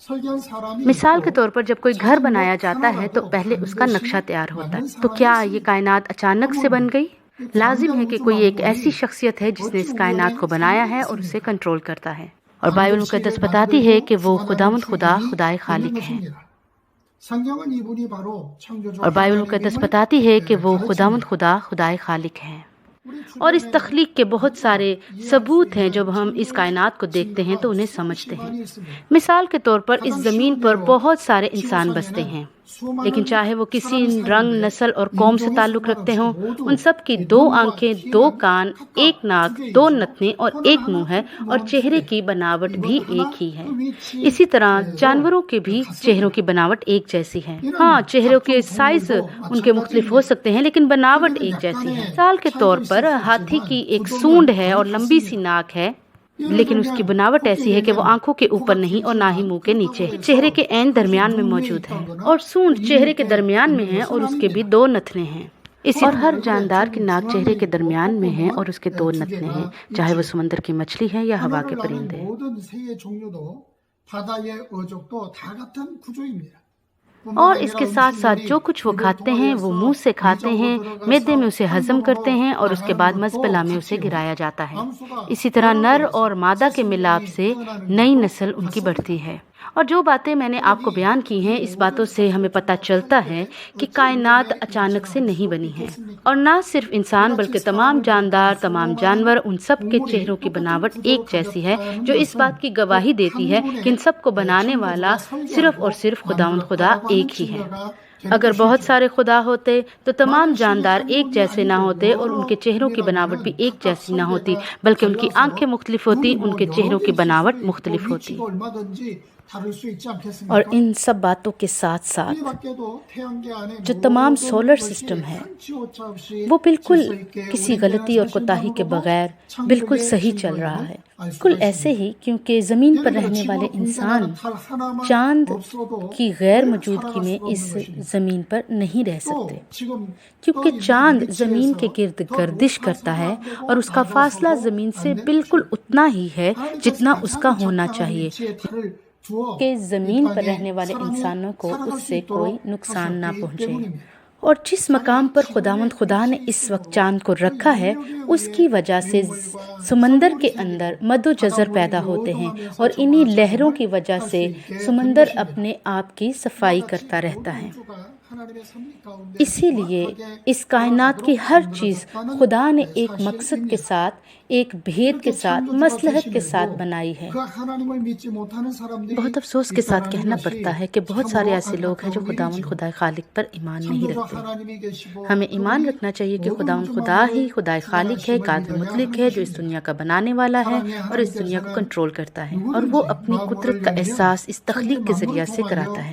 مثال کے طور پر جب کوئی گھر بنایا جاتا ہے تو پہلے اس کا نقشہ تیار ہوتا ہے. تو کیا یہ کائنات اچانک سے بن گئی؟ لازم ہے کہ کوئی ایک ایسی شخصیت ہے جس نے اس کائنات کو بنایا ہے اور اسے کنٹرول کرتا ہے. اور بائبل مقدس بتاتی ہے کہ وہ خداوند خدا خدائے خالق ہے. اور بائبل مقدس بتاتی ہے کہ وہ خداوند خدا خدائے خالق ہے. اور اس تخلیق کے بہت سارے ثبوت ہیں. جب ہم اس کائنات کو دیکھتے ہیں تو انہیں سمجھتے ہیں. مثال کے طور پر اس زمین پر بہت سارے انسان بستے ہیں، لیکن چاہے وہ کسی رنگ، نسل اور قوم سے تعلق رکھتے ہوں، ان سب کی 2 آنکھیں، 2 کان، 1 ناک، 2 نتنیں اور 1 منہ ہے، اور چہرے کی بناوٹ بھی ایک ہی ہے. اسی طرح جانوروں کے بھی چہروں کی بناوٹ ایک جیسی ہے. ہاں، چہروں کے سائز ان کے مختلف ہو سکتے ہیں، لیکن بناوٹ ایک جیسی ہے. مثال کے طور پر ہاتھی کی ایک سونڈ ہے اور لمبی سی ناک ہے، لیکن اس کی بناوٹ ایسی ہے کہ وہ آنکھوں کے اوپر نہیں اور نہ ہی منہ کے نیچے ہے، چہرے کے عین درمیان میں موجود ہے. اور سونڈ چہرے کے درمیان میں ہے اور اس کے بھی 2 نتنے ہیں. اور ہر جاندار کی ناک چہرے کے درمیان میں ہے اور اس کے 2 نتنے ہیں، چاہے وہ سمندر کی مچھلی ہے یا ہوا کے پرندے. اور اس کے ساتھ ساتھ جو کچھ وہ کھاتے ہیں وہ منہ سے کھاتے ہیں، معدے میں اسے ہضم کرتے ہیں اور اس کے بعد مزبلہ میں اسے گرایا جاتا ہے. اسی طرح نر اور مادہ کے ملاپ سے نئی نسل ان کی بڑھتی ہے. اور جو باتیں میں نے آپ کو بیان کی ہیں، اس باتوں سے ہمیں پتہ چلتا ہے کہ کائنات اچانک سے نہیں بنی ہے. اور نہ صرف انسان بلکہ تمام جاندار، تمام جانور، ان سب کے چہروں کی بناوٹ ایک جیسی ہے، جو اس بات کی گواہی دیتی ہے کہ ان سب کو بنانے والا صرف اور صرف خداوند خدا ایک ہی ہے. اگر بہت سارے خدا ہوتے تو تمام جاندار ایک جیسے نہ ہوتے اور ان کے چہروں کی بناوٹ بھی ایک جیسی نہ ہوتی، بلکہ ان کی آنکھیں مختلف ہوتی، ان کے چہروں کی بناوٹ مختلف ہوتی. اور ان سب باتوں کے ساتھ ساتھ جو تمام سولر سسٹم ہے وہ بالکل کسی غلطی اور کوتاہی کے بغیر بالکل صحیح چل رہا ہے. بالکل ایسے ہی، کیونکہ زمین پر رہنے والے انسان چاند کی غیر موجودگی میں اس زمین پر نہیں رہ سکتے، کیونکہ چاند زمین کے گرد گردش کرتا ہے اور اس کا فاصلہ زمین سے بالکل اتنا ہی ہے جتنا اس کا ہونا چاہیے کہ زمین پر رہنے والے انسانوں کو اس سے کوئی نقصان نہ پہنچے. اور جس مقام پر خداوند خدا نے اس وقت چاند کو رکھا ہے، اس کی وجہ سے سمندر کے اندر مد و جزر پیدا ہوتے ہیں، اور انہی لہروں کی وجہ سے سمندر اپنے آپ کی صفائی کرتا رہتا ہے. اسی لیے اس کائنات کی ہر چیز خدا نے ایک مقصد کے ساتھ، ایک بھید کے ساتھ، مصلحت کے ساتھ بنائی ہے. بہت افسوس کے ساتھ کہنا پڑتا ہے کہ بہت سارے ایسے لوگ ہیں جو خداوند خدائے خالق پر ایمان نہیں رکھتے. ہمیں ایمان رکھنا چاہیے کہ خداوند خدا ہی خدائے خالق ہے، قادر مطلق ہے، جو اس دنیا کا بنانے والا ہے اور اس دنیا کو کنٹرول کرتا ہے، اور وہ اپنی قدرت کا احساس اس تخلیق کے ذریعہ سے کراتا ہے.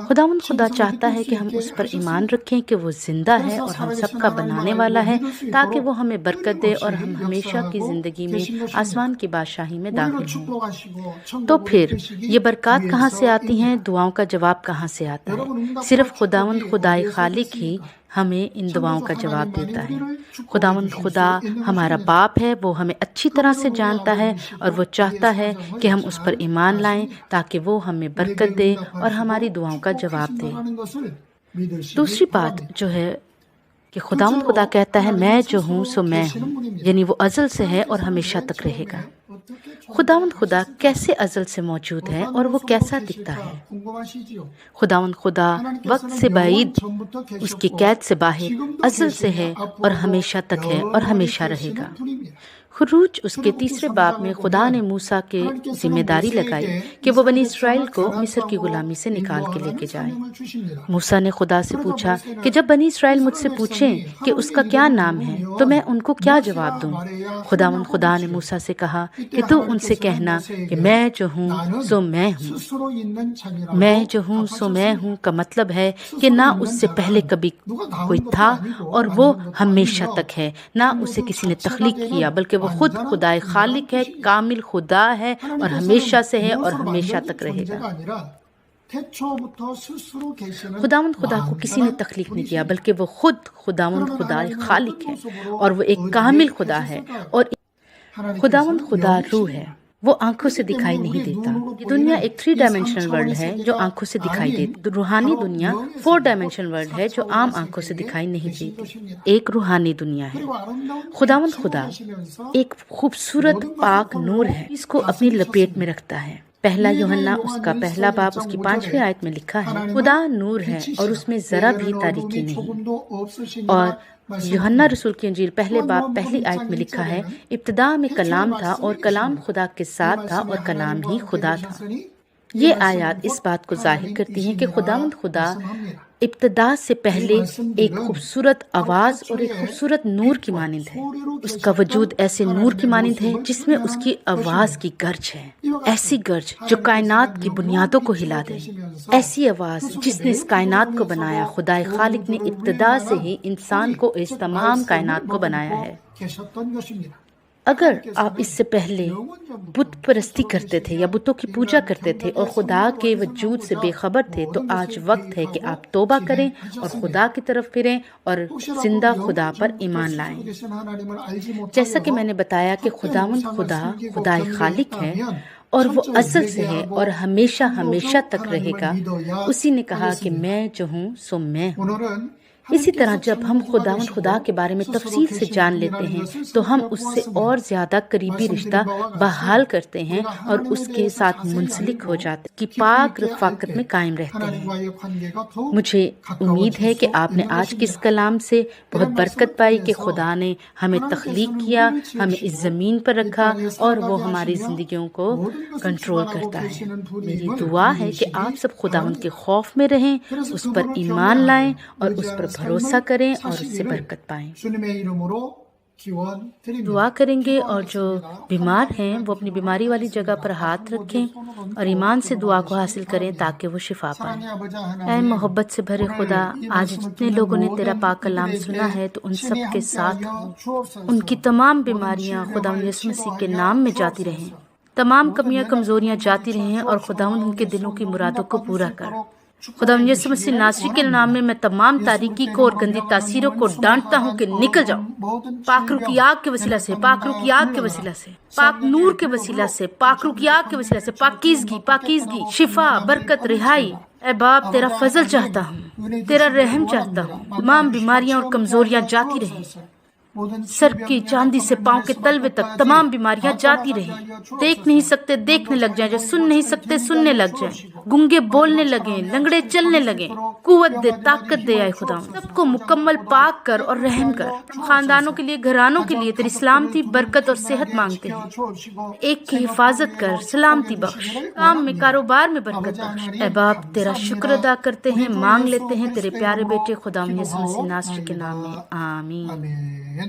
خداوند خدا چاہتا ہے کہ ہم اس پر ایمان رکھیں کہ وہ زندہ ہے اور ہم سب کا بنانے والا ہے، تاکہ وہ ہمیں برکت دے اور ہم ہمیشہ کی زندگی میں آسمان کی بادشاہی میں داخل ہوں. تو پھر یہ برکات کہاں سے آتی ہیں؟ دعاؤں کا جواب کہاں سے آتا ہے؟ صرف خداوند خدائے خالق ہی ہمیں ان دعاؤں کا جواب دیتا ہے. خداوند خدا ہمارا باپ ہے، وہ ہمیں اچھی طرح سے جانتا ہے اور وہ چاہتا ہے کہ ہم اس پر ایمان لائیں تاکہ وہ ہمیں برکت دے اور ہماری دعاؤں کا جواب دے. دوسری بات جو ہے کہ خداوند خدا کہتا ہے میں جو ہوں سو میں ہوں، یعنی وہ ازل سے ہے اور ہمیشہ تک رہے گا. خداوند خدا کیسے ازل سے موجود ہے اور وہ کیسا دکھتا ہے؟ خداوند خدا وقت سے بعید، اس کی قید سے باہر، ازل سے ہے اور ہمیشہ تک ہے اور ہمیشہ رہے گا. خروج اس کے 3 باب میں خدا نے موسیٰ کے ذمہ داری لگائی کہ وہ بنی اسرائیل کو مصر کی غلامی سے نکال کے لے کے جائے. موسیٰ نے خدا سے پوچھا کہ جب بنی اسرائیل مجھ سے پوچھیں کہ اس کا کیا نام ہے تو میں ان کو کیا جواب دوں؟ خداوند خدا نے موسیٰ سے کہا کہ تو ان سے کہنا کہ میں جو ہوں سو میں ہوں. میں جو ہوں سو میں ہوں کا مطلب ہے کہ نہ اس سے پہلے کبھی کوئی تھا اور وہ ہمیشہ تک ہے، نہ اسے کسی نے تخلیق کیا، بلکہ وہ خود خدائے خالق ہے، کامل خدا ہے اور ہمیشہ سے ہے اور ہمیشہ تک رہے گا. خداوند خدا کو کسی نے تخلیق نہیں کیا، بلکہ وہ خود خداوند خدا خالق ہے اور وہ ایک کامل خدا ہے. اور خداوند خدا روح ہے. وہ آنکھوں سے دکھائی نہیں دیتا۔ یہ دنیا ایک 3 ڈائمینشنل ورلڈ ہے جو آنکھوں سے دکھائی دیتی۔ روحانی دنیا 4 ڈائمینشنل ورلڈ ہے جو عام آنکھوں سے دکھائی نہیں دیتی۔ ایک روحانی دنیا ہے۔ خداوند خدا ایک خوبصورت پاک نور ہے، اس کو اپنی لپیٹ میں رکھتا ہے۔ پہلا یوحنا اس کا پہلا باب اس کی 5ویں آیت میں لکھا ہے، خدا نور ہے اور اس میں ذرا بھی تاریکی نہیں۔ اور یوحنا رسول کی انجیل پہلے باب پہلی آیت میں لکھا ہے، ابتدا میں کلام تھا اور کلام خدا کے ساتھ تھا اور کلام ہی خدا تھا۔ یہ آیات اس بات کو ظاہر کرتی ہیں کہ خداوند خدا ابتدا سے پہلے ایک خوبصورت آواز اور ایک خوبصورت نور کی مانند ہے۔ اس کا وجود ایسے نور کی مانند ہے جس میں اس کی آواز کی گرج ہے، ایسی گرج جو کائنات کی بنیادوں کو ہلا دے۔ ایسی آواز جس نے اس کائنات کو بنایا۔ خدائے خالق نے ابتدا سے ہی انسان کو اس تمام کائنات کو بنایا ہے۔ اگر آپ اس سے پہلے بت پرستی کرتے تھے یا بتوں کی پوجا کرتے تھے اور خدا کے وجود سے بے خبر تھے تو آج وقت ہے کہ آپ توبہ کریں اور خدا کی طرف پھریں اور زندہ خدا پر ایمان لائیں۔ جیسا کہ میں نے بتایا کہ خداوند خدا خدائے خالق ہے اور وہ ازل سے ہے اور ہمیشہ ہمیشہ تک رہے گا۔ اسی نے کہا کہ میں جو ہوں سو میں ہوں۔ اسی طرح جب ہم خداوند خدا کے بارے میں تفصیل سے جان لیتے ہیں تو ہم اس سے اور زیادہ قریبی رشتہ بحال کرتے ہیں اور اس کے ساتھ منسلک ہو جاتے ہیں کہ پاک رفاقت میں قائم رہتے ہیں۔ مجھے امید ہے کہ آپ نے آج کے اس کلام سے بہت برکت پائی کہ خدا نے ہمیں تخلیق کیا، ہمیں اس زمین پر رکھا اور وہ ہماری زندگیوں کو کنٹرول کرتا ہے۔ میری دعا ہے کہ آپ سب خداوند کے خوف میں رہیں، اس پر ایمان لائیں اور اس پر بھروسہ کریں اور اس سے برکت پائیں۔ دعا کریں گے اور جو بیمار ہیں وہ اپنی بیماری والی جگہ پر ہاتھ رکھیں اور ایمان سے دعا کو حاصل کریں تاکہ وہ شفا پائیں۔ اے محبت سے بھرے خدا، آج جتنے لوگوں نے تیرا پاک کلام سنا ہے تو ان سب کے ساتھ ان کی تمام بیماریاں خداوند یسوع مسیح کے نام میں جاتی رہیں، تمام کمیاں کمزوریاں جاتی رہیں اور خداوند ان کے دلوں کی مرادوں کو پورا کر۔ خداوند یسوع مسیح ناصری کے نام میں تمام تاریکی کو اور گندی تاثیروں کو ڈانٹتا ہوں کہ نکل جاؤ۔ پاک روح کی آگ کے وسیلہ سے، پاک روح کی آگ کے وسیلہ سے، پاک نور کے وسیلہ سے، پاک روح کی آگ کے وسیلہ سے، پاکیزگی، شفا، برکت، رہائی۔ اے باپ، تیرا فضل چاہتا ہوں، تیرا رحم چاہتا ہوں۔ تمام بیماریاں اور کمزوریاں جاتی رہیں، سر کی چاندی سے پاؤں کے تلوے تک تمام بیماریاں جاتی رہیں۔ دیکھ نہیں سکتے دیکھنے لگ جائیں، جو سن نہیں سکتے سننے لگ جائیں، گنگے بولنے لگیں، لنگڑے چلنے لگیں۔ قوت دے، طاقت دے اے خدا، سب کو مکمل پاک کر اور رحم کر۔ خاندانوں کے لیے، گھرانوں کے لیے تیری سلامتی، برکت اور صحت مانگتے ہیں۔ ایک کی حفاظت کر، سلامتی بخش، کام میں، کاروبار میں برکت بخش۔ اے باپ، تیرا شکر ادا کرتے ہیں، مانگ لیتے ہیں تیرے پیارے بیٹے خدا یسوع مسیح ناصری کے نام میں، آمین۔